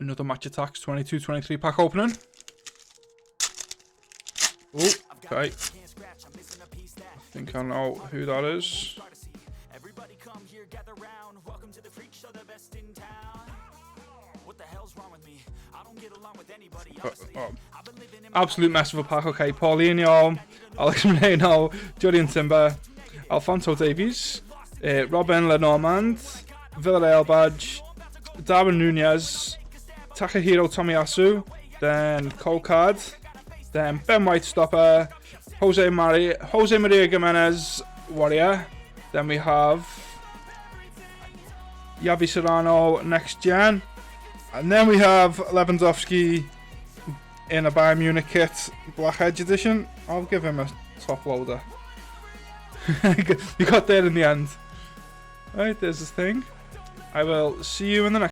Another Match Attax 22-23 pack opening. Oh, okay. I think I know who that is. Everybody come here, gather round. Welcome to the freak show, the best in town. What the hell's wrong with me? I don't get along with anybody else. Absolute mess of a pack. Okay, Paulinho, Alex Moreno, Julian Timber, Alphonso Davies, Robin Lenormand, Villareal badge, Darwin Nunez, Takahiro Tomiyasu, then Cole Card, then Ben White stopper, Jose Maria Gimenez Warrior, then we have Yavi Serrano next gen, and then we have Lewandowski in a Bayern Munich kit, Black Edge edition. I'll give him a top loader. We got there in the end. Right, there's this thing. I will see you in the next